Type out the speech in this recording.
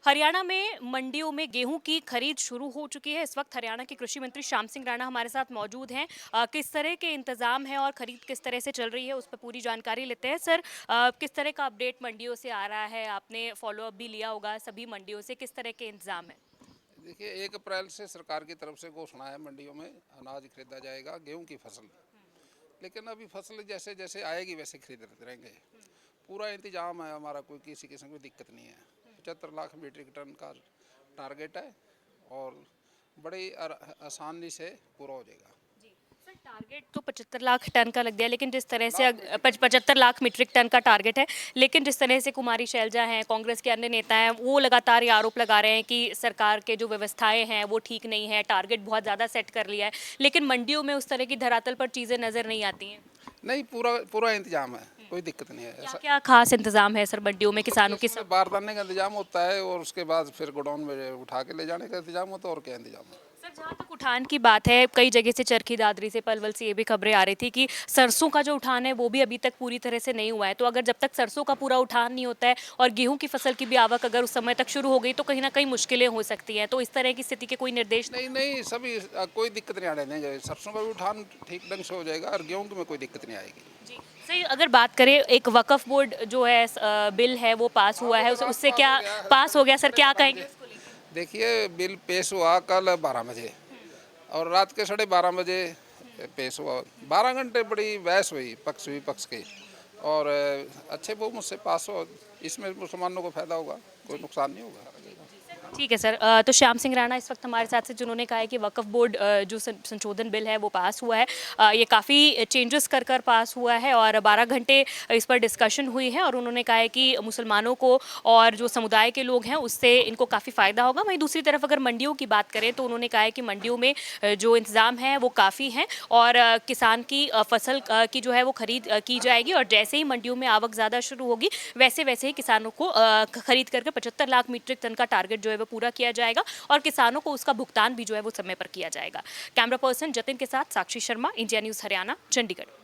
हरियाणा में मंडियों में गेहूं की खरीद शुरू हो चुकी है। इस वक्त हरियाणा के कृषि मंत्री श्याम सिंह राणा हमारे साथ मौजूद हैं। किस तरह के इंतजाम हैं और खरीद किस तरह से चल रही है, उस पर पूरी जानकारी लेते हैं। सर, किस तरह का अपडेट मंडियों से आ रहा है? आपने फॉलो अप भी लिया होगा सभी मंडियों से, किस तरह के इंतजाम है? देखिए, 1 अप्रैल से सरकार की तरफ से घोषणा है, मंडियों में अनाज खरीदा जाएगा, गेहूं की फसल। लेकिन अभी फसल जैसे जैसे आएगी वैसे खरीदते रहेंगे। पूरा इंतजाम है हमारा, कोई किसी किस्म की दिक्कत नहीं है। 75 लाख मीट्रिक टन का टारगेट है और बड़ी आसानी से पूरा हो जाएगा। सर, टारगेट तो 75 लाख टन का लग गया, लेकिन जिस तरह से lakh metric ton 75 lakh metric ton का टारगेट है, लेकिन जिस तरह से कुमारी शैलजा हैं, कांग्रेस के अन्य नेता हैं, वो लगातार ये आरोप लगा रहे हैं कि सरकार के जो व्यवस्थाएं हैं वो ठीक नहीं है, टारगेट बहुत ज़्यादा सेट कर लिया है, लेकिन मंडियों में उस तरह की धरातल पर चीज़ें नज़र नहीं आती हैं। नहीं, पूरा पूरा इंतजाम है, कोई दिक्कत नहीं है क्या ऐसा। क्या खास इंतजाम है सर मंडियों में किसानों की? इसमें बारदाने का इंतजाम होता है और उसके बाद फिर गोडाउन में उठा के ले जाने का इंतजाम होता है। और क्या इंतजाम है? सर, जहाँ तक उठान की बात है, कई जगह से चरखी दादरी से, पलवल से ये भी खबरें आ रही थी कि सरसों का जो उठान है वो भी अभी तक पूरी तरह से नहीं हुआ है। तो अगर जब तक सरसों का पूरा उठान नहीं होता है और गेहूं की फसल की भी आवक अगर उस समय तक शुरू हो गई तो कहीं ना कहीं मुश्किलें हो सकती हैं। तो इस तरह की स्थिति के कोई निर्देश? नहीं नहीं, सभी कोई दिक्कत नहीं आने देंगे। सरसों का भी उठान ठीक ढंग से हो जाएगा और गेहूं में कोई दिक्कत नहीं आएगी। जी। सही, अगर बात करें, एक वक्फ बोर्ड जो है बिल है वो पास हुआ है, उससे क्या पास हो गया सर, क्या कहेंगे उसको लेकर? देखिए, बिल पेश हुआ कल 12 बजे और रात के 12:30 बजे पेश हुआ। 12 घंटे बड़ी बहस हुई पक्ष विपक्ष की, और अच्छे बहुमत से पास हो। इसमें मुसलमानों को फायदा होगा, कोई नुकसान नहीं होगा। ठीक है सर। तो श्याम सिंह राणा इस वक्त हमारे साथ से, जिन्होंने कहा है कि वक्फ बोर्ड जो संशोधन बिल है वो पास हुआ है। ये काफ़ी चेंजेस कर कर पास हुआ है और 12 घंटे इस पर डिस्कशन हुई है और उन्होंने कहा है कि मुसलमानों को और जो समुदाय के लोग हैं उससे इनको काफ़ी फ़ायदा होगा। वहीं दूसरी तरफ अगर मंडियों की बात करें तो उन्होंने कहा है कि मंडियों में जो इंतज़ाम है वो काफ़ी हैं और किसान की फसल की जो है वो खरीद की जाएगी और जैसे ही मंडियों में आवक ज़्यादा शुरू होगी वैसे वैसे ही किसानों को खरीद करके 75 लाख मीट्रिक टन का टारगेट जो है वो पूरा किया जाएगा और किसानों को उसका भुगतान भी जो है वो समय पर किया जाएगा। कैमरा पर्सन जतिन के साथ साक्षी शर्मा, इंडिया न्यूज़ हरियाणा, चंडीगढ़।